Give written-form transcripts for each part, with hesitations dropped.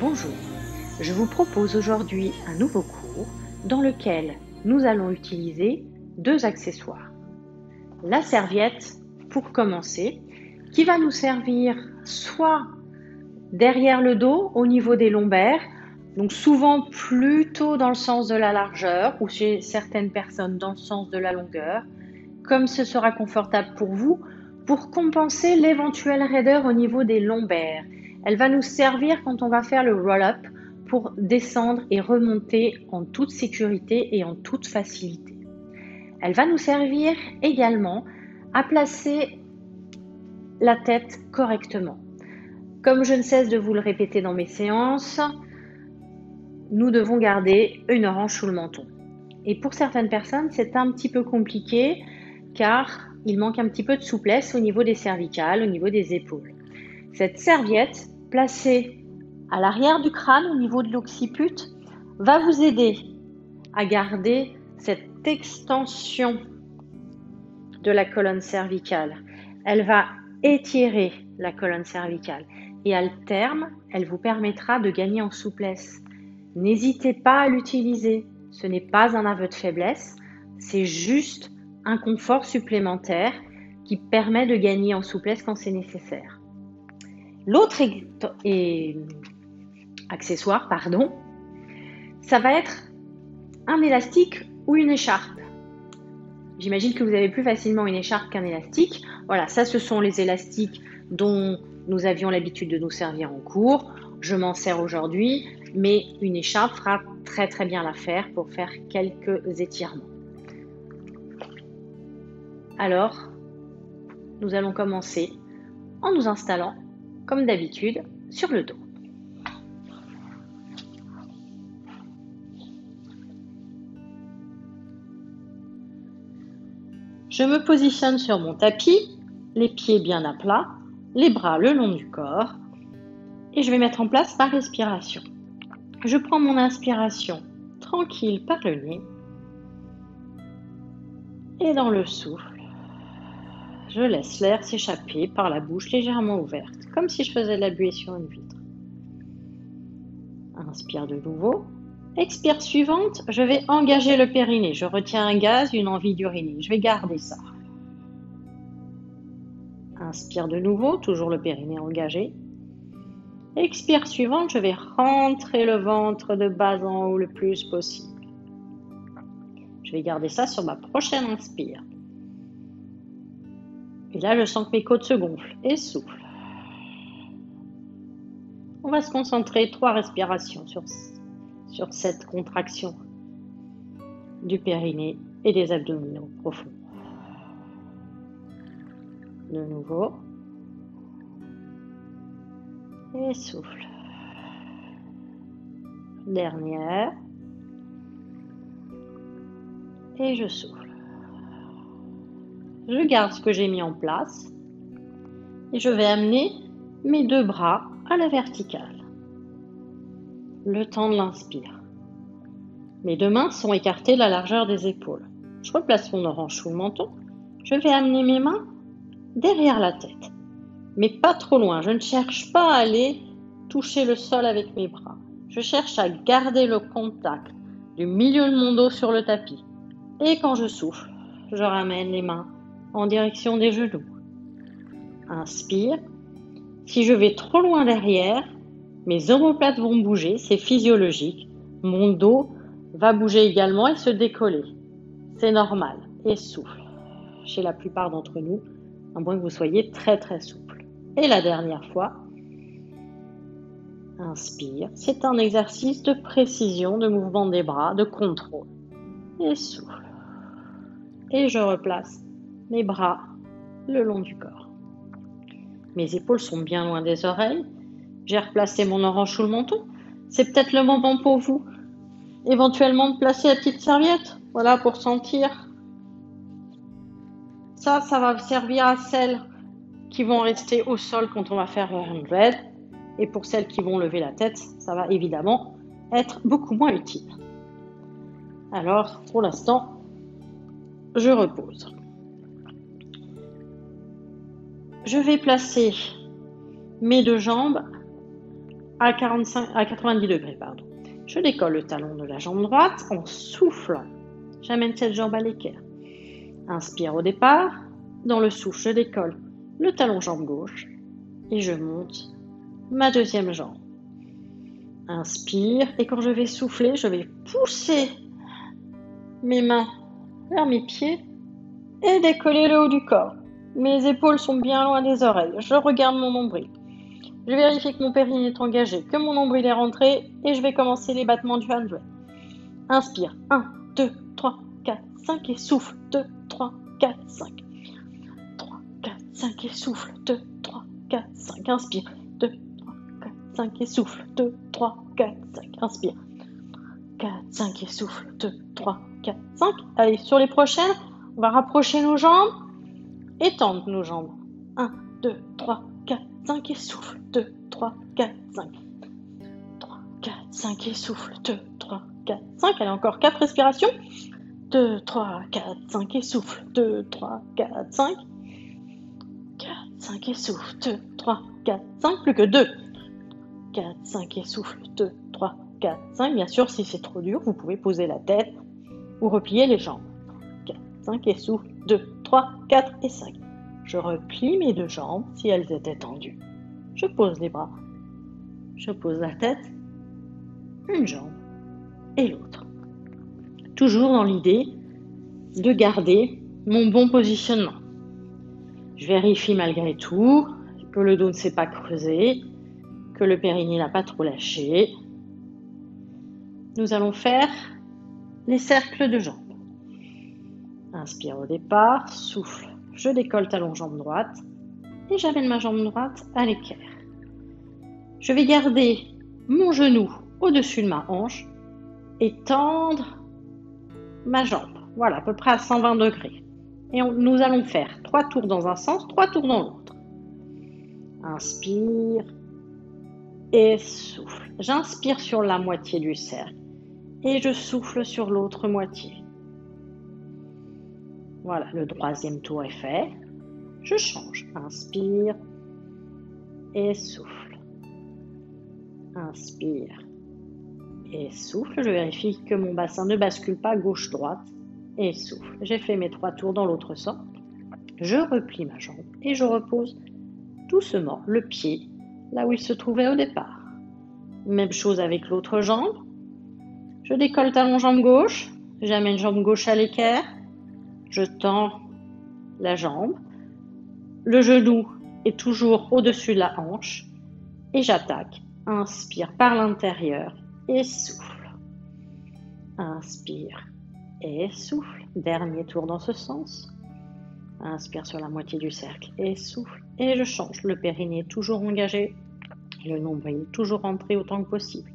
Bonjour, je vous propose aujourd'hui un nouveau cours dans lequel nous allons utiliser deux accessoires. La serviette pour commencer, qui va nous servir soit derrière le dos au niveau des lombaires, donc souvent plutôt dans le sens de la largeur ou chez certaines personnes dans le sens de la longueur, comme ce sera confortable pour vous, pour compenser l'éventuelle raideur au niveau des lombaires. Elle va nous servir quand on va faire le roll-up pour descendre et remonter en toute sécurité et en toute facilité. Elle va nous servir également à placer la tête correctement. Comme je ne cesse de vous le répéter dans mes séances, nous devons garder une hanche sous le menton. Et pour certaines personnes, c'est un petit peu compliqué car il manque un petit peu de souplesse au niveau des cervicales, au niveau des épaules. Cette serviette, placée à l'arrière du crâne, au niveau de l'occiput, va vous aider à garder cette extension de la colonne cervicale. Elle va étirer la colonne cervicale et à terme, elle vous permettra de gagner en souplesse. N'hésitez pas à l'utiliser. Ce n'est pas un aveu de faiblesse, c'est juste un confort supplémentaire qui permet de gagner en souplesse quand c'est nécessaire. L'autre accessoire, ça va être un élastique ou une écharpe. J'imagine que vous avez plus facilement une écharpe qu'un élastique. Voilà, ça ce sont les élastiques dont nous avions l'habitude de nous servir en cours. Je m'en sers aujourd'hui, mais une écharpe fera très très bien l'affaire pour faire quelques étirements. Alors, nous allons commencer en nous installant, comme d'habitude, sur le dos. Je me positionne sur mon tapis, les pieds bien à plat, les bras le long du corps, et je vais mettre en place ma respiration. Je prends mon inspiration tranquille par le nez, et dans le souffle, je laisse l'air s'échapper par la bouche légèrement ouverte, comme si je faisais de la buée sur une vitre. Inspire de nouveau. Expire suivante, je vais engager le périnée. Je retiens un gaz, une envie d'uriner. Je vais garder ça. Inspire de nouveau, toujours le périnée engagé. Expire suivante, je vais rentrer le ventre de bas en haut le plus possible. Je vais garder ça sur ma prochaine inspire. Et là, je sens que mes côtes se gonflent et souffle. On va se concentrer 3 respirations sur cette contraction du périnée et des abdominaux profonds. De nouveau. Et souffle. Dernière. Et je souffle. Je garde ce que j'ai mis en place et je vais amener mes 2 bras à la verticale. Le temps de l'inspire. Mes 2 mains sont écartées de la largeur des épaules. Je replace mon orange sous le menton. Je vais amener mes mains derrière la tête, mais pas trop loin. Je ne cherche pas à aller toucher le sol avec mes bras. Je cherche à garder le contact du milieu de mon dos sur le tapis. Et quand je souffle, je ramène les mains en direction des genoux. Inspire. Si je vais trop loin derrière, mes omoplates vont bouger, c'est physiologique. Mon dos va bouger également et se décoller. C'est normal. Et souffle. Chez la plupart d'entre nous, à moins que vous soyez très très souple. Et la dernière fois, inspire. C'est un exercice de précision, de mouvement des bras, de contrôle. Et souffle. Et je replace mes bras le long du corps. Mes épaules sont bien loin des oreilles. J'ai replacé mon orange sous le menton. C'est peut-être le moment pour vous, éventuellement, de placer la petite serviette. Voilà, pour sentir. Ça va servir à celles qui vont rester au sol quand on va faire le handbed. Et pour celles qui vont lever la tête, ça va évidemment être beaucoup moins utile. Alors, pour l'instant, je repose. Je vais placer mes 2 jambes à 90 degrés, pardon. Je décolle le talon de la jambe droite en soufflant. J'amène cette jambe à l'équerre. Inspire au départ. Dans le souffle, je décolle le talon jambe gauche et je monte ma deuxième jambe. Inspire et quand je vais souffler, je vais pousser mes mains vers mes pieds et décoller le haut du corps. Mes épaules sont bien loin des oreilles. Je regarde mon nombril. Je vérifie que mon périnée est engagé, que mon nombril est rentré et je vais commencer les battements du 100. Inspire. 1, 2, 3, 4, 5 et souffle. 2, 3, 4, 5. 3, 4, 5 et souffle. 2, 3, 4, 5. Inspire. 2, 3, 4, 5 et souffle. 2, 3, 4, 5. Inspire. 4, 5 et souffle. 2, 3, 4, 5. Allez, sur les prochaines, on va rapprocher nos jambes et tendre nos jambes. 1, 2, 3, 4, 5 et souffle. 2, 3, 4, 5. 3, 4, 5 et souffle. 2, 3, 4, 5. Allez, encore 4 respirations. 2, 3, 4, 5 et souffle. 2, 3, 4, 5. 4, 5 et souffle. 2, 3, 4, 5. Plus que 2. 4, 5 et souffle. 2, 3, 4, 5. Bien sûr, si c'est trop dur, vous pouvez poser la tête ou replier les jambes. 4, 5 et souffle. 2, 3, 4 et 5. Je replie mes deux jambes si elles étaient tendues. Je pose les bras. Je pose la tête, une jambe et l'autre. Toujours dans l'idée de garder mon bon positionnement. Je vérifie malgré tout que le dos ne s'est pas creusé, que le périnée n'a pas trop lâché. Nous allons faire les cercles de jambes. Inspire au départ, souffle. Je décolle talon jambe droite et j'amène ma jambe droite à l'équerre. Je vais garder mon genou au-dessus de ma hanche et tendre ma jambe. Voilà, à peu près à 120 degrés. Et nous allons faire 3 tours dans un sens, 3 tours dans l'autre. Inspire et souffle. J'inspire sur la moitié du cercle et je souffle sur l'autre moitié. Voilà, le troisième tour est fait. Je change. Inspire et souffle. Inspire et souffle. Je vérifie que mon bassin ne bascule pas gauche-droite et souffle. J'ai fait mes 3 tours dans l'autre sens. Je replie ma jambe et je repose doucement le pied là où il se trouvait au départ. Même chose avec l'autre jambe. Je décolle talon jambe gauche. J'amène jambe gauche à l'équerre. Je tends la jambe. Le genou est toujours au-dessus de la hanche. Et j'attaque. Inspire par l'intérieur et souffle. Inspire et souffle. Dernier tour dans ce sens. Inspire sur la moitié du cercle et souffle. Et je change. Le périnée toujours engagé. Le nombril toujours rentré autant que possible.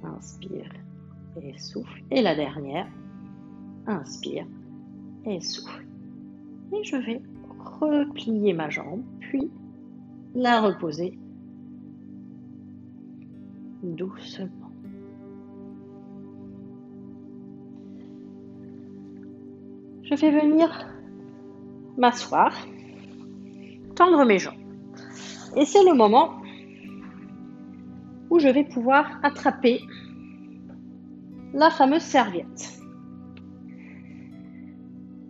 Inspire et souffle. Et la dernière. Inspire et souffle. Et je vais replier ma jambe, puis la reposer doucement. Je vais venir m'asseoir, tendre mes jambes. Et c'est le moment où je vais pouvoir attraper la fameuse serviette.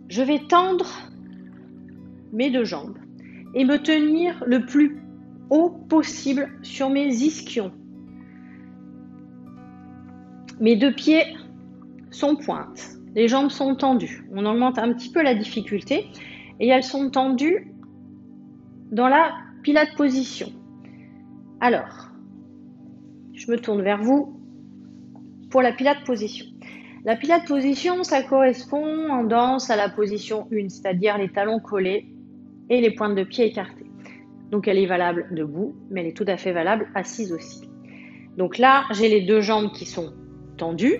Je vais tendre mes deux jambes et me tenir le plus haut possible sur mes ischions. Mes deux pieds sont pointes, les jambes sont tendues. On augmente un petit peu la difficulté et elles sont tendues dans la pilate position. Alors, je me tourne vers vous pour la pilate position. La pilate position, ça correspond en danse à la position 1, c'est-à-dire les talons collés et les pointes de pied écartées. Donc elle est valable debout, mais elle est tout à fait valable assise aussi. Donc là, j'ai les deux jambes qui sont tendues,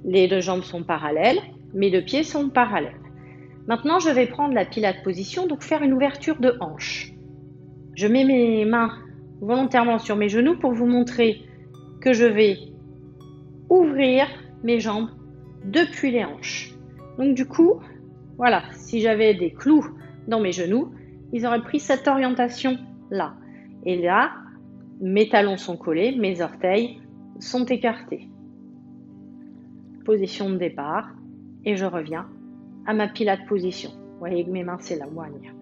les deux jambes sont parallèles, mes deux pieds sont parallèles. Maintenant, je vais prendre la pilate position, donc faire une ouverture de hanche. Je mets mes mains volontairement sur mes genoux pour vous montrer que je vais ouvrir mes jambes depuis les hanches. Donc du coup, voilà, si j'avais des clous dans mes genoux, ils auraient pris cette orientation là. Et là, Mes talons sont collés, mes orteils sont écartés. Position de départ et je reviens à ma pilates position. Vous voyez que mes mains s'éloignent.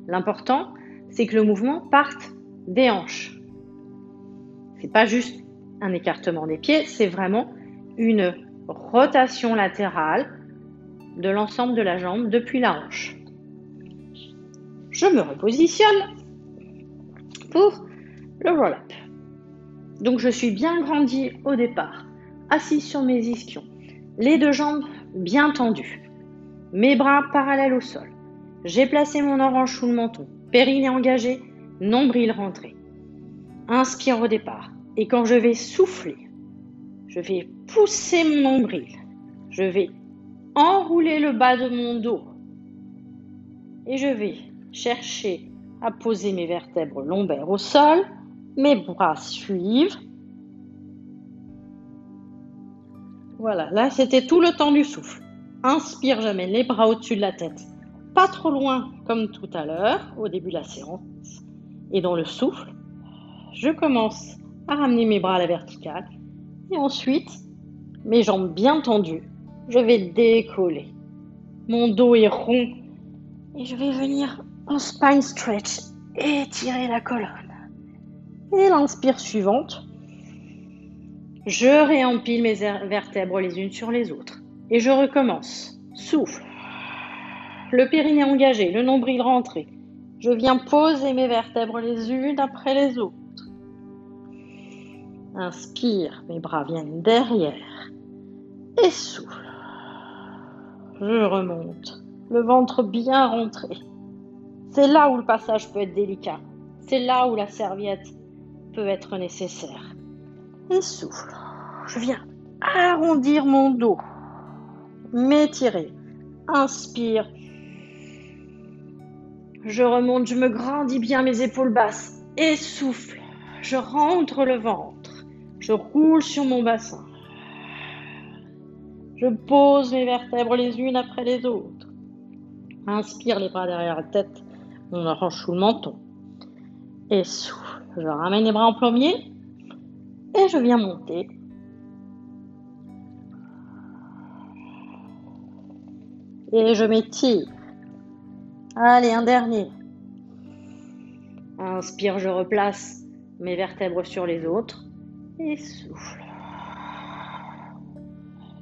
L'important, c'est que le mouvement parte des hanches. C'est pas juste un écartement des pieds, c'est vraiment une rotation latérale de l'ensemble de la jambe depuis la hanche. Je me repositionne pour le roll-up. Donc je suis bien grandi au départ, assise sur mes ischions, les deux jambes bien tendues, mes bras parallèles au sol. J'ai placé mon orange sous le menton, périnée engagé, nombril rentré. Inspire au départ et quand je vais souffler, je vais pousser mon nombril, je vais enrouler le bas de mon dos et je vais chercher à poser mes vertèbres lombaires au sol, mes bras suivent. Voilà, là c'était tout le temps du souffle. Inspire, je mets les bras au-dessus de la tête, pas trop loin comme tout à l'heure, au début de la séance. Et dans le souffle, je commence à ramener mes bras à la verticale. Et ensuite, mes jambes bien tendues, je vais décoller. Mon dos est rond et je vais venir en spine stretch, étirer la colonne. Et l'inspire suivante, je réempile mes vertèbres les unes sur les autres. Et je recommence. Souffle. Le périnée engagé, le nombril rentré. Je viens poser mes vertèbres les unes après les autres. Inspire, mes bras viennent derrière. Et souffle. Je remonte. Le ventre bien rentré. C'est là où le passage peut être délicat. C'est là où la serviette peut être nécessaire. Et souffle. Je viens arrondir mon dos. M'étirer. Inspire. Je remonte, je me grandis bien mes épaules basses. Et souffle. Je rentre le ventre. Je roule sur mon bassin. Je pose mes vertèbres les unes après les autres. Inspire, les bras derrière la tête. On orange sous le menton. Et souffle. Je ramène les bras en plombier. Et je viens monter. Et je m'étire. Allez, un dernier. Inspire, je replace mes vertèbres sur les autres. Et souffle.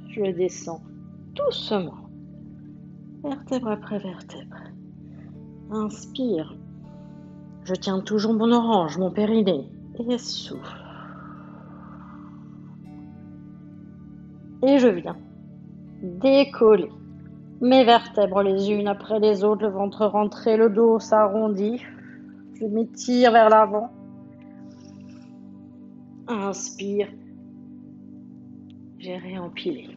Je descends doucement. Vertèbre après vertèbre. Inspire. Je tiens toujours mon orange, mon périnée. Et souffle. Et je viens décoller mes vertèbres les unes après les autres, le ventre rentré, le dos s'arrondit. Je m'étire vers l'avant. Inspire. J'ai réempilé.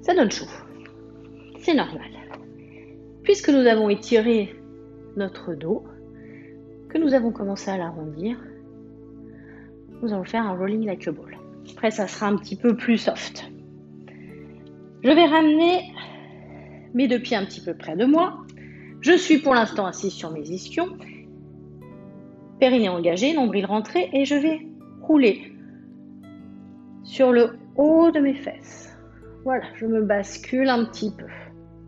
Ça donne chaud. C'est normal. Puisque nous avons étiré notre dos, que nous avons commencé à l'arrondir, nous allons faire un rolling like a ball. Après, ça sera un petit peu plus soft. Je vais ramener mes deux pieds un petit peu près de moi. Je suis pour l'instant assise sur mes ischions. Périnée engagé, nombril rentré et je vais rouler sur le haut de mes fesses. Voilà, je me bascule un petit peu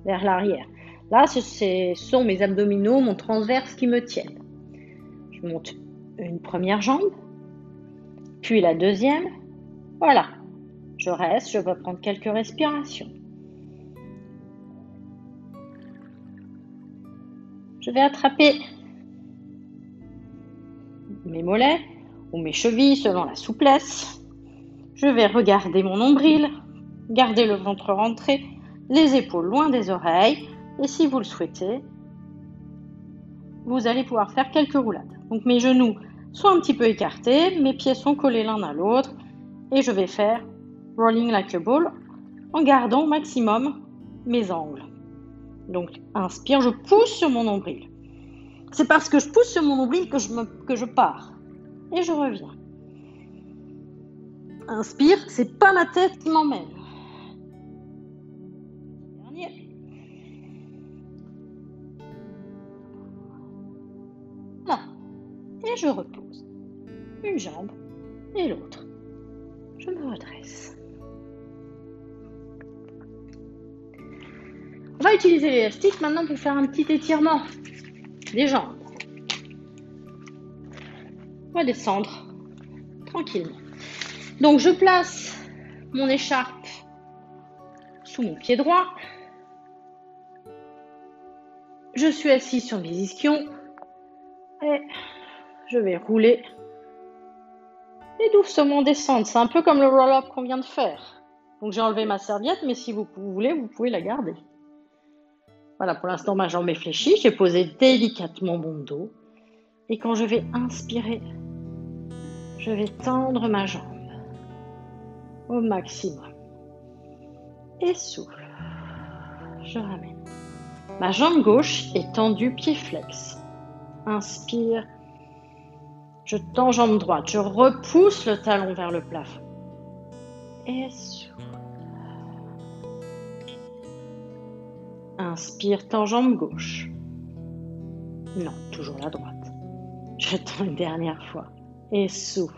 vers l'arrière. Là, ce sont mes abdominaux, mon transverse qui me tiennent. Je monte une première jambe, puis la deuxième. Voilà, je reste, je vais prendre quelques respirations. Je vais attraper mes mollets ou mes chevilles selon la souplesse. Je vais regarder mon nombril, garder le ventre rentré, les épaules loin des oreilles. Et si vous le souhaitez, vous allez pouvoir faire quelques roulades. Donc mes genoux sont un petit peu écartés, mes pieds sont collés l'un à l'autre. Et je vais faire rolling like a ball en gardant au maximum mes angles. Donc inspire, je pousse sur mon nombril. C'est parce que je pousse sur mon nombril que je pars. Et je reviens. Inspire, c'est pas ma tête qui m'emmène. Dernier. Là. je repose une jambe et l'autre. Je me redresse. On va utiliser l'élastique maintenant pour faire un petit étirement des jambes. On va descendre tranquillement. Donc je place mon écharpe sous mon pied droit. Je suis assise sur mes ischions et je vais rouler et doucement descendre. C'est un peu comme le roll-up qu'on vient de faire. Donc j'ai enlevé ma serviette, mais si vous voulez, vous pouvez la garder. Voilà, pour l'instant, ma jambe est fléchie. J'ai posé délicatement mon dos. Et quand je vais inspirer, je vais tendre ma jambe au maximum. Et souffle. Je ramène. Ma jambe gauche est tendue, pied flex. Inspire. Je tends jambe droite. Je repousse le talon vers le plafond. Et souffle. Inspire, tends jambe gauche. Non, toujours la droite. Je tends une dernière fois. Et souffle.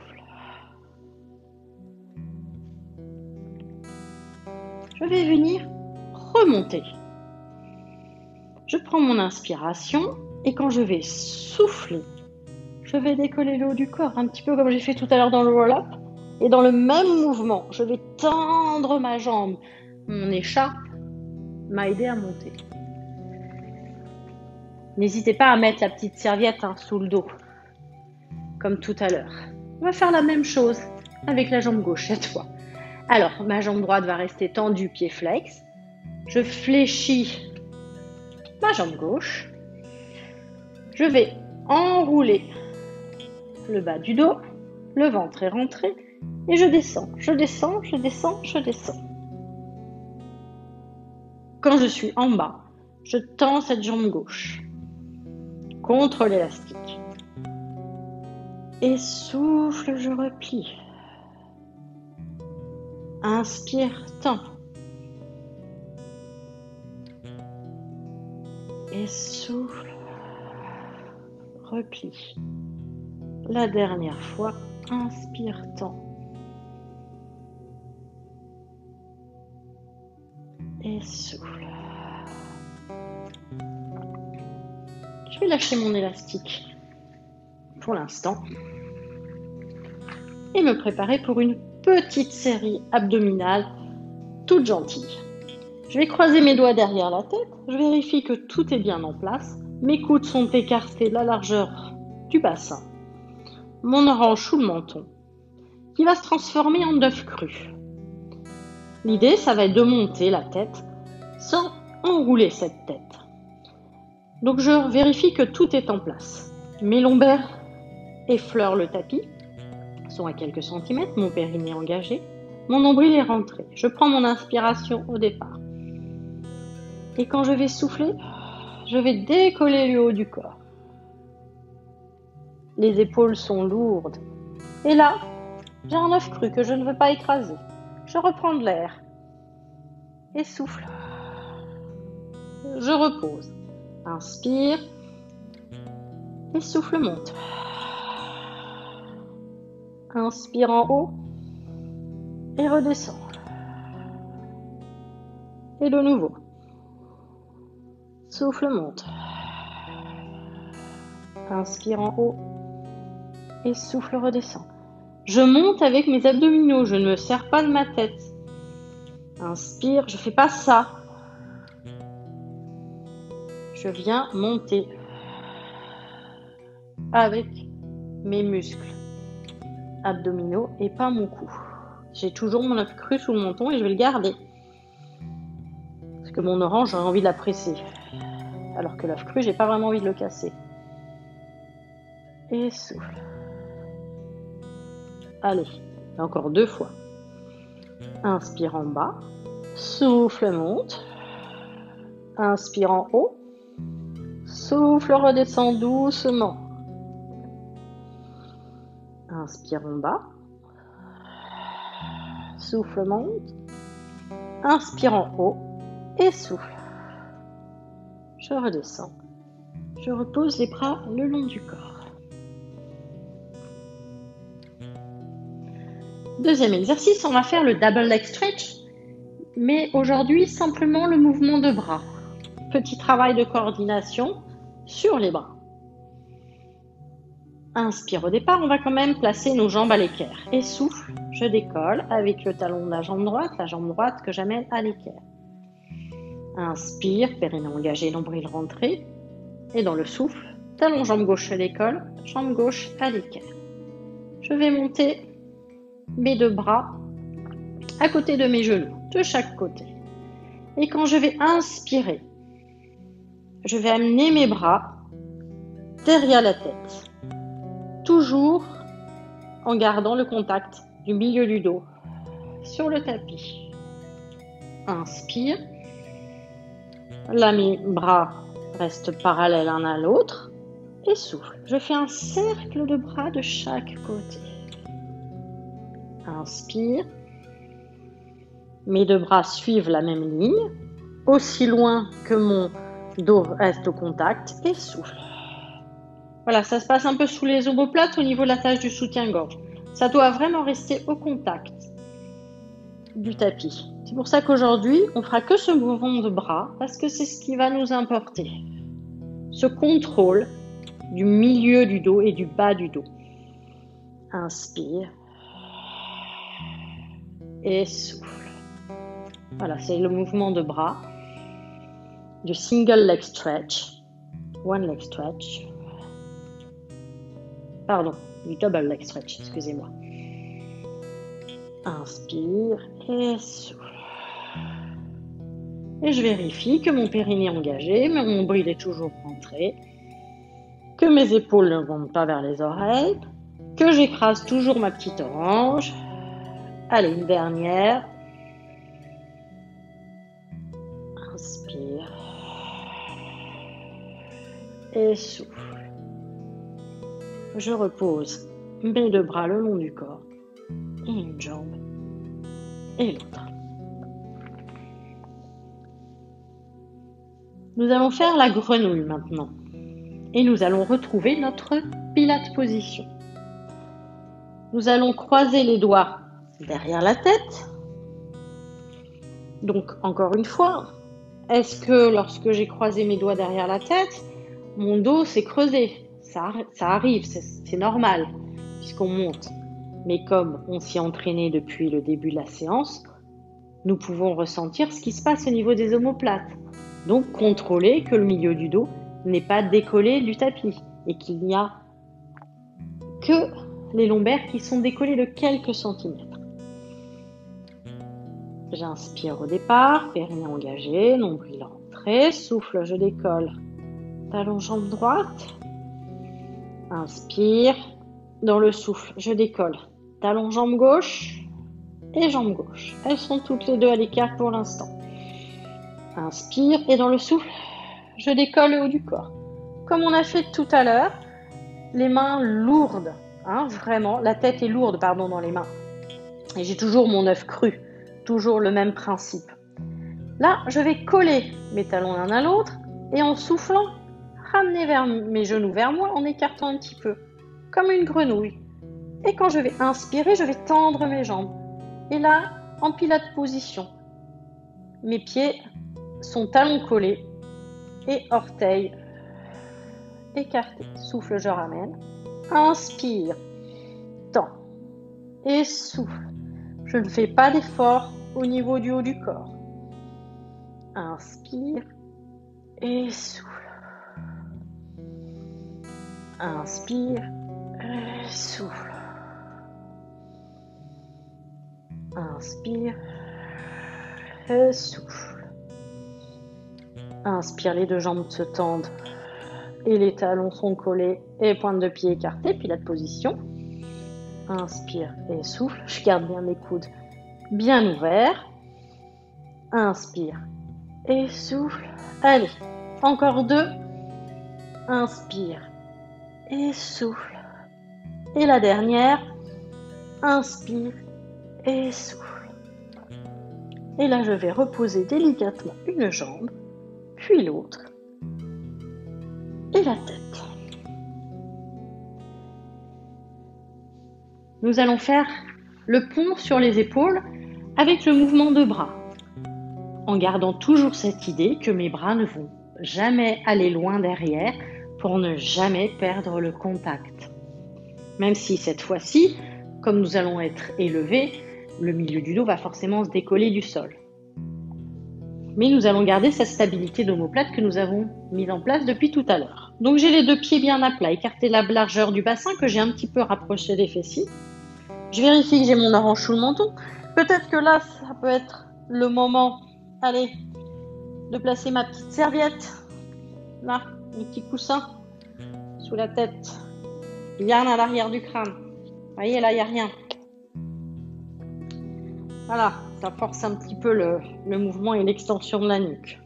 Je vais venir remonter. Je prends mon inspiration et quand je vais souffler, je vais décoller le haut du corps, un petit peu comme j'ai fait tout à l'heure dans le roll-up. Et dans le même mouvement, je vais tendre ma jambe. Mon écharpe m'a aidé à monter. N'hésitez pas à mettre la petite serviette sous le dos, comme tout à l'heure. On va faire la même chose avec la jambe gauche cette fois. Alors, ma jambe droite va rester tendue, pied flex. Je fléchis ma jambe gauche. Je vais enrouler le bas du dos, le ventre est rentré et je descends, je descends, je descends, je descends. Quand je suis en bas, je tends cette jambe gauche contre l'élastique. Et souffle, je replie. Inspire, tends. Et souffle, replie. La dernière fois, inspire, tends. Et souffle. Je vais lâcher mon élastique pour l'instant et me préparer pour une petite série abdominale toute gentille. Je vais croiser mes doigts derrière la tête, je vérifie que tout est bien en place, mes coudes sont écartés de la largeur du bassin, mon orange sous le menton, qui va se transformer en œuf cru. L'idée, ça va être de monter la tête sans enrouler cette tête. Donc je vérifie que tout est en place. Mes lombaires effleurent le tapis, sont à quelques centimètres, mon périnée engagé, mon nombril est rentré. Je prends mon inspiration au départ. Et quand je vais souffler, je vais décoller le haut du corps. Les épaules sont lourdes. Et là, j'ai un œuf cru que je ne veux pas écraser. Je reprends de l'air. Et souffle. Je repose. Inspire. Et souffle monte. Inspire en haut. Et redescend. Et de nouveau. Souffle monte. Inspire en haut. Et souffle redescend. Je monte avec mes abdominaux. Je ne me serre pas de ma tête. Inspire. Je ne fais pas ça. Je viens monter avec mes muscles abdominaux et pas mon cou. J'ai toujours mon œuf cru sous le menton et je vais le garder. Parce que mon orange, j'ai envie de la presser. Alors que l'œuf cru, j'ai pas vraiment envie de le casser. Et souffle. Allez, encore 2 fois. Inspire en bas. Souffle, monte. Inspire en haut. Souffle, redescend doucement. Inspire en bas. Souffle, monte. Inspire en haut et souffle. Je redescends. Je repose les bras le long du corps. Deuxième exercice, on va faire le double leg stretch, mais aujourd'hui simplement le mouvement de bras. Petit travail de coordination sur les bras. Inspire au départ, on va quand même placer nos jambes à l'équerre. Et souffle, je décolle avec le talon de la jambe droite que j'amène à l'équerre. Inspire, périnée engagé, nombril rentré. Et dans le souffle, talon jambe gauche, je décolle, jambe gauche à l'équerre. Je vais monter mes deux bras à côté de mes genoux, de chaque côté. Et quand je vais inspirer, je vais amener mes bras derrière la tête. Toujours en gardant le contact du milieu du dos sur le tapis. Inspire. Là, mes bras restent parallèles l'un à l'autre. Et souffle. Je fais un cercle de bras de chaque côté. Inspire. Mes deux bras suivent la même ligne, aussi loin que mon dos reste au contact. Et souffle. Voilà, ça se passe un peu sous les omoplates au niveau de la tâche du soutien-gorge. Ça doit vraiment rester au contact du tapis. C'est pour ça qu'aujourd'hui, on fera que ce mouvement de bras parce que c'est ce qui va nous importer. Ce contrôle du milieu du dos et du bas du dos. Inspire. Et souffle. Voilà, c'est le mouvement de bras du single leg stretch. One leg stretch. Pardon, du double leg stretch, excusez-moi. Inspire et souffle. Et je vérifie que mon périnée est engagé, mon nombril est toujours rentré, que mes épaules ne montent pas vers les oreilles, que j'écrase toujours ma petite orange. Allez, une dernière. Inspire. Et souffle. Je repose mes deux bras le long du corps et une jambe et l'autre. Nous allons faire la grenouille maintenant et nous allons retrouver notre Pilate position. Nous allons croiser les doigts derrière la tête. Donc encore une fois, est-ce que lorsque j'ai croisé mes doigts derrière la tête, mon dos s'est creusé? Ça arrive, c'est normal, puisqu'on monte. Mais comme on s'y est entraîné depuis le début de la séance, nous pouvons ressentir ce qui se passe au niveau des omoplates. Donc contrôler que le milieu du dos n'est pas décollé du tapis et qu'il n'y a que les lombaires qui sont décollés de quelques centimètres. J'inspire au départ, périnée engagé, nombril rentré, souffle, je décolle. Talon jambe droite. Inspire. Dans le souffle, je décolle. Talon jambe gauche et jambe gauche. Elles sont toutes les deux à l'écart pour l'instant. Inspire et dans le souffle, je décolle le haut du corps. Comme on a fait tout à l'heure, les mains lourdes. Vraiment, la tête est lourde, dans les mains. Et j'ai toujours mon œuf cru. Toujours le même principe. Là, je vais coller mes talons l'un à l'autre et en soufflant, ramener mes genoux vers moi en écartant un petit peu, comme une grenouille. Et quand je vais inspirer, je vais tendre mes jambes. Et là, en pilate position. Mes pieds sont talons collés et orteils écartés. Souffle, je ramène. Inspire, tends et souffle. Je ne fais pas d'effort au niveau du haut du corps. Inspire et souffle. Inspire et souffle. Inspire et souffle. Inspire, les deux jambes se tendent et les talons sont collés et pointe de pied écartée, puis la position. Inspire et souffle. Je garde bien mes coudes bien ouverts. Inspire et souffle. Allez, encore deux. Inspire et souffle. Et la dernière. Inspire et souffle. Et là, je vais reposer délicatement une jambe, puis l'autre, et la tête. Nous allons faire le pont sur les épaules avec le mouvement de bras, en gardant toujours cette idée que mes bras ne vont jamais aller loin derrière pour ne jamais perdre le contact. Même si cette fois-ci, comme nous allons être élevés, le milieu du dos va forcément se décoller du sol. Mais nous allons garder cette stabilité d'omoplate que nous avons mise en place depuis tout à l'heure. Donc j'ai les 2 pieds bien à plat, écarter la largeur du bassin que j'ai un petit peu rapproché des fessiers. Je vérifie que j'ai mon orange sous le menton. Peut-être que là, ça peut être le moment, allez, de placer ma petite serviette. Là, mon petit coussin sous la tête, bien à l'arrière du crâne. Vous voyez, là, il n'y a rien. Voilà, ça force un petit peu le mouvement et l'extension de la nuque.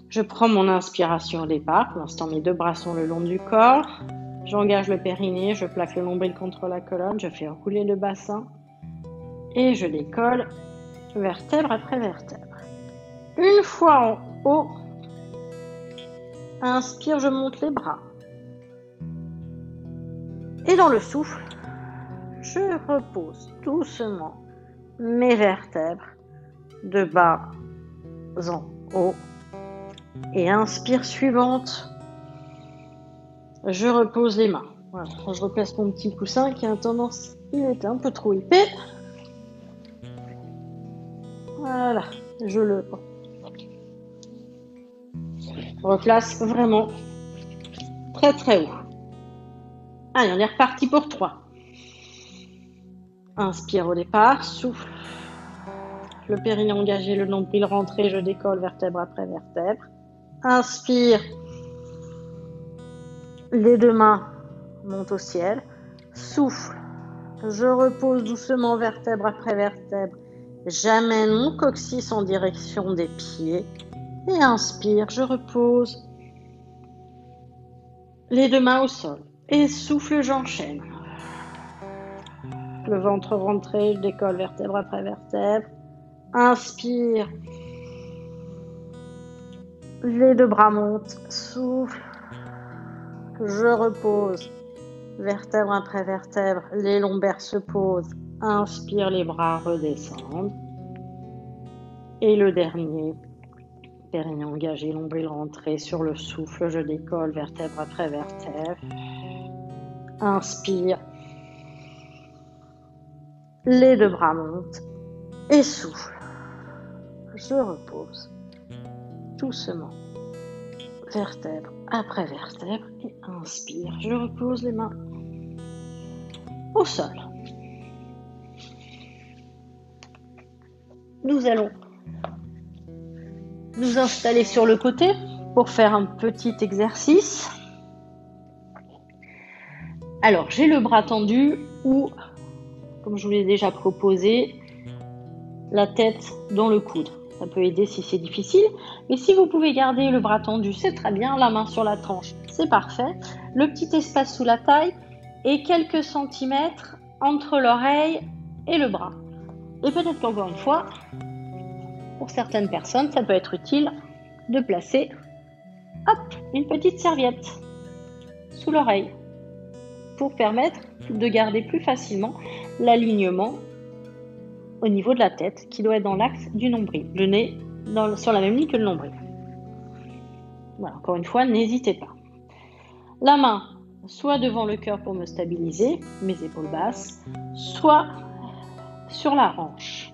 Je prends mon inspiration au départ. Pour l'instant, mes 2 bras sont le long du corps. J'engage le périnée, je plaque le nombril contre la colonne, je fais rouler le bassin et je décolle vertèbre après vertèbre. Une fois en haut, inspire, je monte les bras. Et dans le souffle, je repose doucement mes vertèbres de bas en haut. Et inspire suivante, je repose les mains. Voilà, je replace mon petit coussin qui a tendance, il était un peu trop épais. Voilà, je le replace vraiment très très haut. Allez, on est reparti pour 3. Inspire au départ, souffle. Le périnée engagé, le nombril rentré, je décolle vertèbre après vertèbre. Inspire. Les 2 mains montent au ciel. Souffle. Je repose doucement vertèbre après vertèbre. J'amène mon coccyx en direction des pieds. Et inspire, je repose. Les 2 mains au sol. Et souffle, j'enchaîne. Le ventre rentré, je décolle vertèbre après vertèbre. Inspire. Les 2 bras montent. Souffle. Je repose. Vertèbre après vertèbre, les lombaires se posent. Inspire, les bras redescendent. Et le dernier, périnée engagé, nombril rentré sur le souffle. Je décolle vertèbre après vertèbre. Inspire. Les 2 bras montent. Et souffle. Je repose. Doucement. Vertèbre après vertèbre. Et inspire. Je repose les mains au sol. Nous allons nous installer sur le côté pour faire un petit exercice. Alors, j'ai le bras tendu ou, comme je vous l'ai déjà proposé, la tête dans le coude. Ça peut aider si c'est difficile. Mais si vous pouvez garder le bras tendu, c'est très bien. La main sur la tranche, c'est parfait. Le petit espace sous la taille et quelques centimètres entre l'oreille et le bras. Et peut-être qu'encore une fois, pour certaines personnes, ça peut être utile de placer une petite serviette sous l'oreille pour permettre de garder plus facilement l'alignement au niveau de la tête qui doit être dans l'axe du nombril, le nez sur la même ligne que le nombril. Voilà, encore une fois, n'hésitez pas. La main soit devant le cœur pour me stabiliser, mes épaules basses, soit sur la hanche.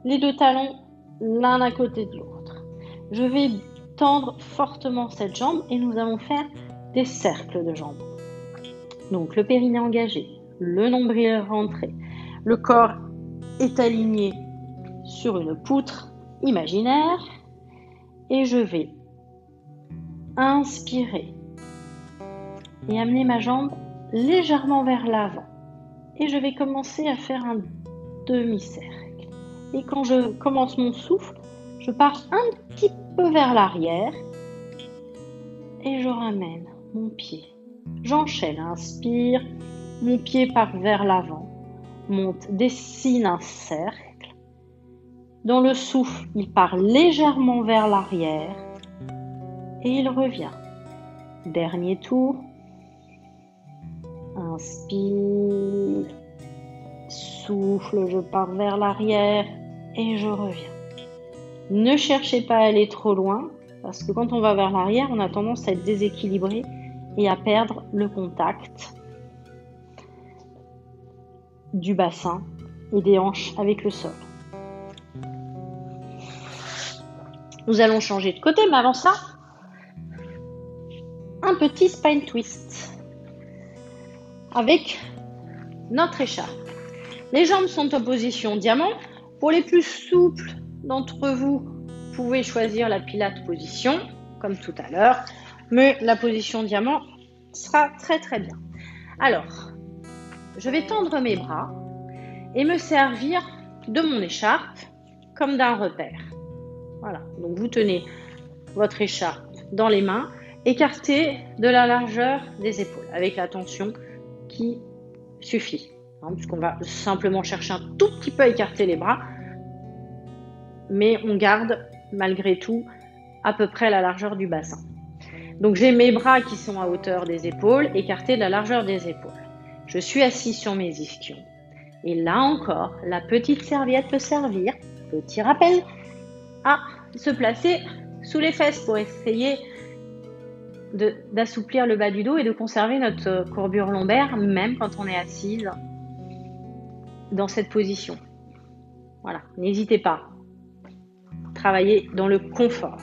Les 2 talons l'un à côté de l'autre. Je vais tendre fortement cette jambe et nous allons faire des cercles de jambes. Donc le périnée engagé, le nombril rentré, le corps est aligné sur une poutre imaginaire et je vais inspirer et amener ma jambe légèrement vers l'avant et je vais commencer à faire un demi-cercle. Et quand je commence mon souffle, je pars un petit peu vers l'arrière et je ramène mon pied. J'enchaîne, inspire, mon pied part vers l'avant, monte, dessine un cercle. Dans le souffle, il part légèrement vers l'arrière et il revient. Dernier tour. Inspire, souffle, je pars vers l'arrière et je reviens. Ne cherchez pas à aller trop loin, parce que quand on va vers l'arrière, on a tendance à être déséquilibré et à perdre le contact du bassin et des hanches avec le sol. Nous allons changer de côté, mais avant ça, un petit spine twist avec notre écharpe. Les jambes sont en position diamant. Pour les plus souples d'entre vous, vous pouvez choisir la pilates position, comme tout à l'heure, mais la position diamant sera très très bien. Alors, je vais tendre mes bras et me servir de mon écharpe comme d'un repère. Voilà, donc vous tenez votre écharpe dans les mains, écartée de la largeur des épaules, avec la tension qui suffit. Puisqu'on va simplement chercher un tout petit peu à écarter les bras, mais on garde malgré tout à peu près la largeur du bassin. Donc j'ai mes bras qui sont à hauteur des épaules, écartés de la largeur des épaules. Je suis assis sur mes ischions. Et là encore, la petite serviette peut servir, petit rappel, à se placer sous les fesses pour essayer d'assouplir le bas du dos et de conserver notre courbure lombaire, même quand on est assise dans cette position. Voilà, n'hésitez pas. Travaillez dans le confort.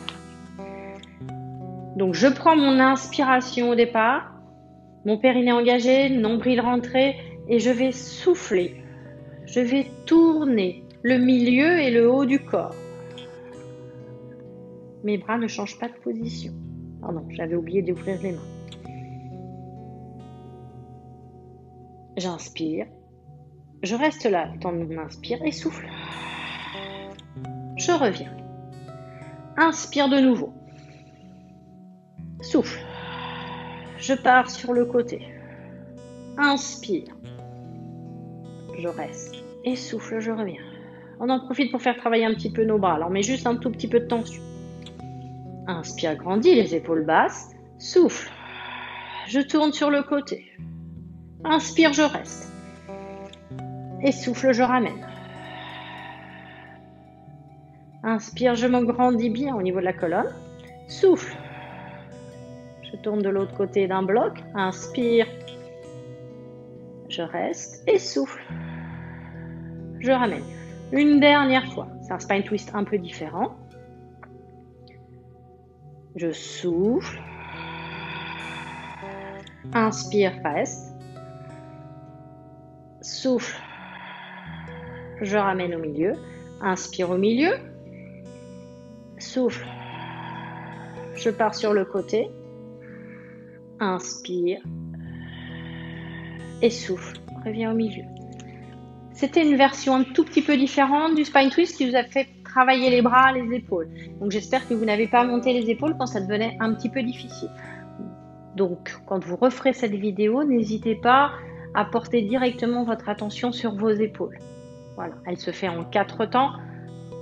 Donc je prends mon inspiration au départ, mon périnée engagé, nombril rentré, et je vais souffler. Je vais tourner le milieu et le haut du corps. Mes bras ne changent pas de position. Pardon, j'avais oublié d'ouvrir les mains. J'inspire. Je reste là le temps de mon inspire et souffle. Je reviens. Inspire de nouveau. Souffle. Je pars sur le côté. Inspire. Je reste. Et souffle, je reviens. On en profite pour faire travailler un petit peu nos bras. Alors on met juste un tout petit peu de tension. Inspire, grandis les épaules basses. Souffle. Je tourne sur le côté. Inspire, je reste. Et souffle, je ramène. Inspire, je me grandis bien au niveau de la colonne. Souffle. Je tourne de l'autre côté d'un bloc. Inspire. Je reste et souffle. Je ramène. Une dernière fois. C'est un spine twist un peu différent. Je souffle. Inspire, reste. Souffle. Je ramène au milieu. Inspire au milieu. Souffle. Je pars sur le côté. Inspire. Et souffle. Reviens au milieu. C'était une version un tout petit peu différente du spine twist qui vous a fait travailler les bras, les épaules. Donc j'espère que vous n'avez pas monté les épaules quand ça devenait un petit peu difficile. Donc quand vous referez cette vidéo, n'hésitez pas à porter directement votre attention sur vos épaules. Voilà, elle se fait en 4 temps.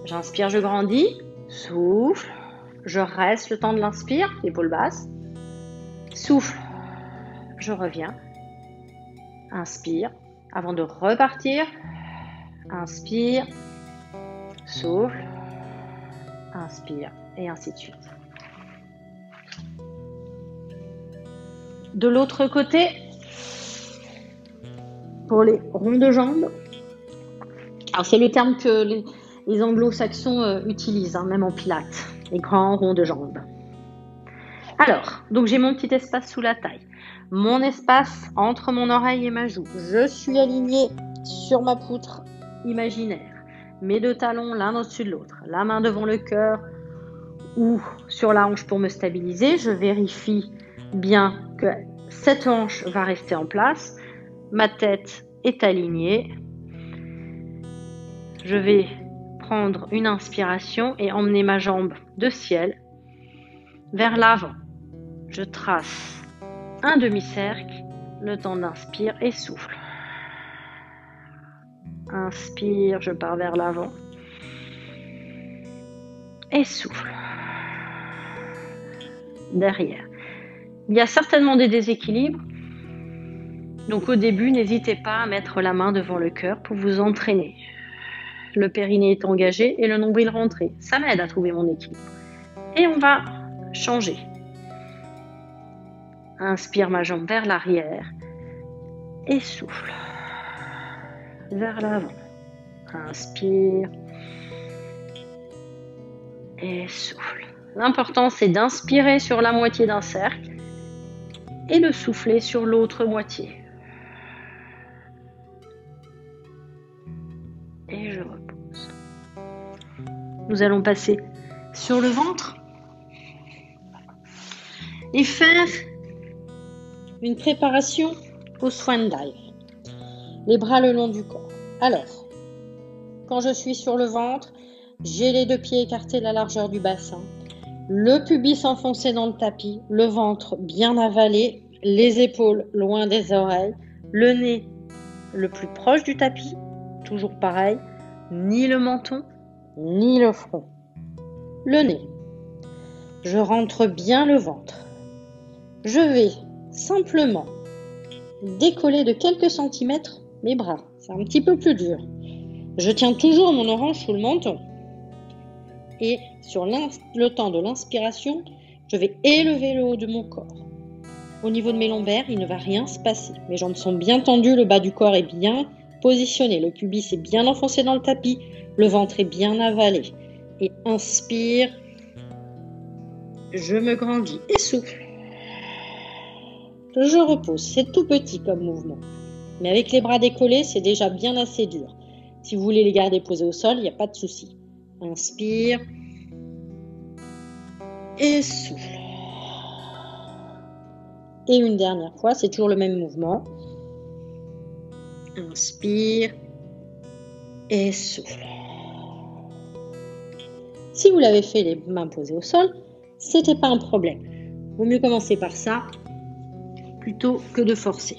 J'inspire, je grandis. Souffle. Je reste le temps de l'inspire, épaules basses. Souffle. Je reviens. Inspire. Avant de repartir, inspire, souffle, inspire, et ainsi de suite. De l'autre côté, pour les ronds de jambes, alors c'est le terme que les anglo-saxons utilisent, même en pilates, les grands ronds de jambes. Alors, donc j'ai mon petit espace sous la taille. Mon espace entre mon oreille et ma joue. Je suis alignée sur ma poutre imaginaire. Mes 2 talons l'un au-dessus de l'autre. La main devant le cœur ou sur la hanche pour me stabiliser. Je vérifie bien que cette hanche va rester en place. Ma tête est alignée. Je vais prendre une inspiration et emmener ma jambe de ciel vers l'avant. Je trace un demi-cercle, le temps d'inspire et souffle. Inspire, je pars vers l'avant. Et souffle. Derrière. Il y a certainement des déséquilibres. Donc au début, n'hésitez pas à mettre la main devant le cœur pour vous entraîner. Le périnée est engagé et le nombril rentré. Ça m'aide à trouver mon équilibre. Et on va changer. Inspire ma jambe vers l'arrière et souffle vers l'avant. Inspire et souffle. L'important, c'est d'inspirer sur la moitié d'un cercle et de souffler sur l'autre moitié. Et je repose. Nous allons passer sur le ventre et faire une préparation au swan dive. Les bras le long du corps. Alors, quand je suis sur le ventre, j'ai les deux pieds écartés de la largeur du bassin, le pubis enfoncé dans le tapis, le ventre bien avalé, les épaules loin des oreilles, le nez le plus proche du tapis, toujours pareil, ni le menton, ni le front. Le nez. Je rentre bien le ventre. Je vais simplement décoller de quelques centimètres mes bras. C'est un petit peu plus dur. Je tiens toujours mon orange sous le menton. Et sur le temps de l'inspiration, je vais élever le haut de mon corps. Au niveau de mes lombaires, il ne va rien se passer. Mes jambes sont bien tendues, le bas du corps est bien positionné, le pubis est bien enfoncé dans le tapis, le ventre est bien avalé. Et inspire, je me grandis et souffle. Je repose, c'est tout petit comme mouvement. Mais avec les bras décollés, c'est déjà bien assez dur. Si vous voulez les garder posés au sol, il n'y a pas de souci. Inspire et souffle. Et une dernière fois, c'est toujours le même mouvement. Inspire et souffle. Si vous l'avez fait les mains posées au sol, c'était pas un problème. Vaut mieux commencer par ça plutôt que de forcer.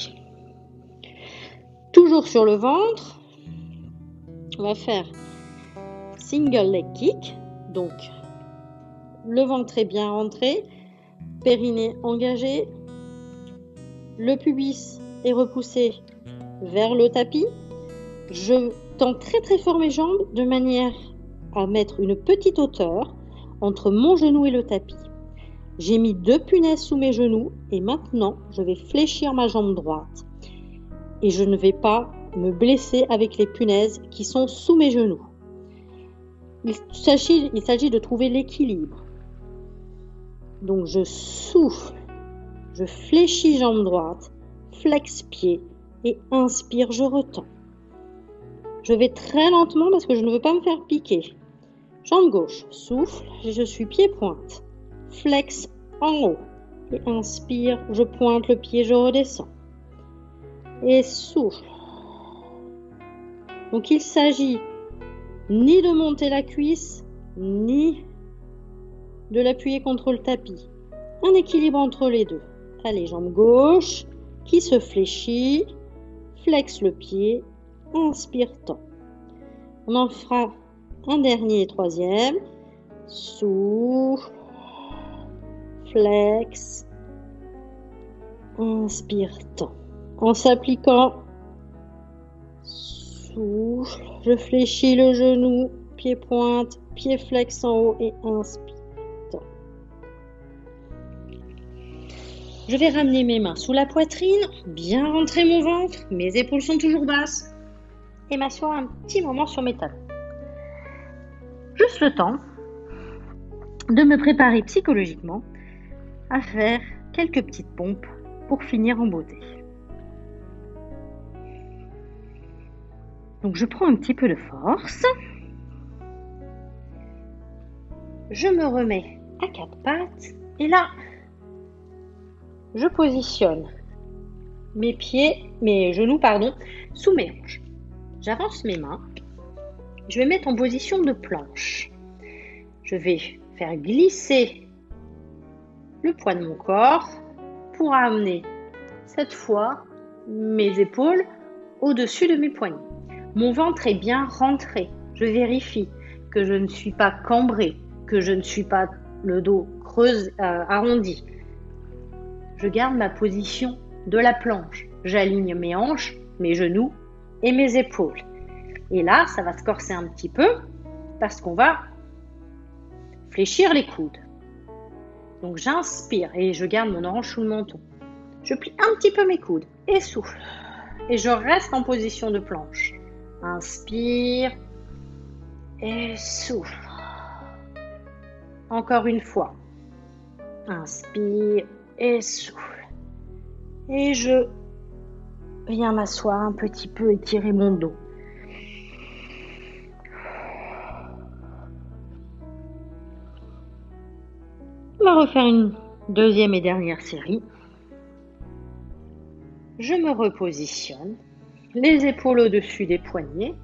Toujours sur le ventre, on va faire single leg kick. Donc, le ventre est bien rentré, périnée engagé, le pubis est repoussé vers le tapis. Je tends très très fort mes jambes de manière à mettre une petite hauteur entre mon genou et le tapis. J'ai mis 2 punaises sous mes genoux et maintenant je vais fléchir ma jambe droite. Et je ne vais pas me blesser avec les punaises qui sont sous mes genoux. Il s'agit de trouver l'équilibre. Donc je souffle, je fléchis jambe droite, flex pied et inspire, je retends. Je vais très lentement parce que je ne veux pas me faire piquer. Jambe gauche, souffle, je suis pied-pointe. Flex en haut et inspire, je pointe le pied, je redescends. Et souffle. Donc il s'agit ni de monter la cuisse, ni de l'appuyer contre le tapis. Un équilibre entre les deux. Allez, jambe gauche qui se fléchit, flex le pied, inspire, tend. On en fera un dernier et troisième. Souffle, flex, inspire, tend. En s'appliquant, souffle, je fléchis le genou, pied pointe, pied flex en haut et inspire. Je vais ramener mes mains sous la poitrine, bien rentrer mon ventre, mes épaules sont toujours basses et m'asseoir un petit moment sur mes talons. Juste le temps de me préparer psychologiquement à faire quelques petites pompes pour finir en beauté. Donc je prends un petit peu de force. Je me remets à 4 pattes et là, je positionne mes genoux sous mes hanches. J'avance mes mains. Je vais mettre en position de planche. Je vais faire glisser le poids de mon corps pour amener cette fois mes épaules au-dessus de mes poignets. Mon ventre est bien rentré. Je vérifie que je ne suis pas cambrée, que je ne suis pas le dos arrondi. Je garde ma position de la planche. j'aligne mes hanches, mes genoux et mes épaules. Et là, ça va se corser un petit peu parce qu'on va fléchir les coudes. Donc j'inspire et je garde mon orange sous le menton. Je plie un petit peu mes coudes et souffle. Et je reste en position de planche. Inspire et souffle. Encore une fois. Inspire et souffle. Et je viens m'asseoir un petit peu, étirer mon dos. On va refaire une deuxième et dernière série. Je me repositionne, les épaules au-dessus des poignets,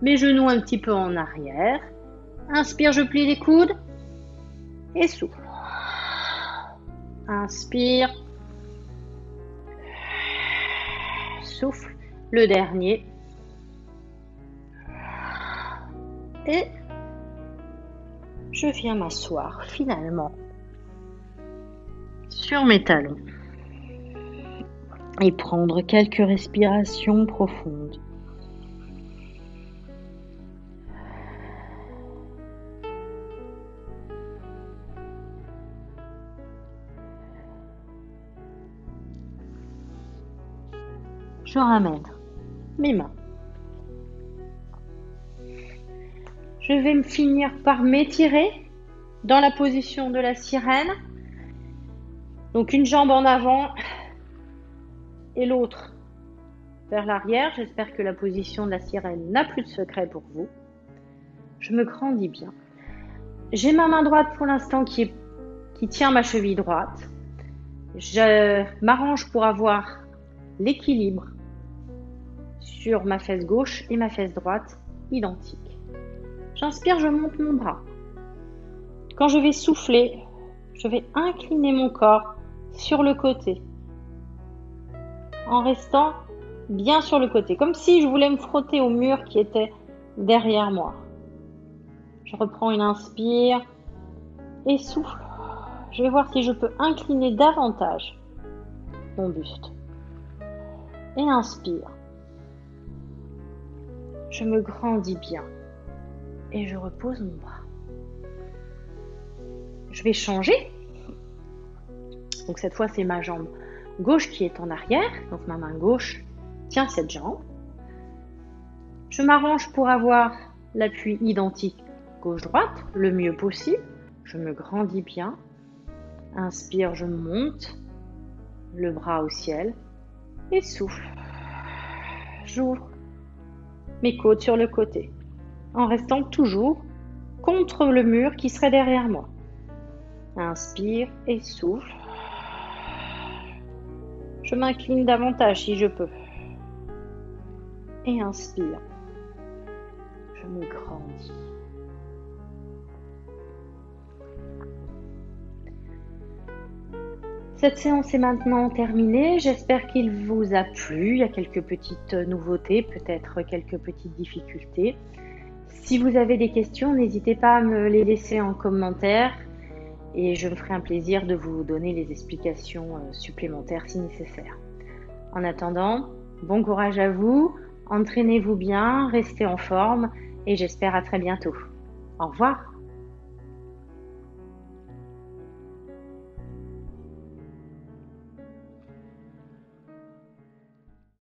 mes genoux un petit peu en arrière. Inspire, je plie les coudes et souffle. Inspire, souffle, le dernier. Et je viens m'asseoir finalement sur mes talons et prendre quelques respirations profondes. Je ramène mes mains. Je vais finir par m'étirer dans la position de la sirène. Donc une jambe en avant et l'autre vers l'arrière. J'espère que la position de la sirène n'a plus de secret pour vous. Je me grandis bien. J'ai ma main droite pour l'instant qui tient ma cheville droite. Je m'arrange pour avoir l'équilibre sur ma fesse gauche et ma fesse droite identiques. J'inspire, je monte mon bras. Quand je vais souffler, je vais incliner mon corps sur le côté, en restant bien sur le côté, comme si je voulais me frotter au mur qui était derrière moi. Je reprends une inspire et souffle. Je vais voir si je peux incliner davantage mon buste. Et inspire. Je me grandis bien et je repose mon bras. Je vais changer. Donc cette fois, c'est ma jambe gauche qui est en arrière. Donc ma main gauche tient cette jambe. Je m'arrange pour avoir l'appui identique gauche-droite le mieux possible. Je me grandis bien. Inspire, je monte le bras au ciel et souffle. J'ouvre mes côtes sur le côté en restant toujours contre le mur qui serait derrière moi. Inspire et souffle. Je m'incline davantage si je peux. Et inspire. Je me grandis. Cette séance est maintenant terminée. J'espère qu'il vous a plu. Il y a quelques petites nouveautés, peut-être quelques petites difficultés. Si vous avez des questions, n'hésitez pas à me les laisser en commentaire et je me ferai un plaisir de vous donner les explications supplémentaires si nécessaire. En attendant, bon courage à vous, entraînez-vous bien, restez en forme et j'espère à très bientôt. Au revoir.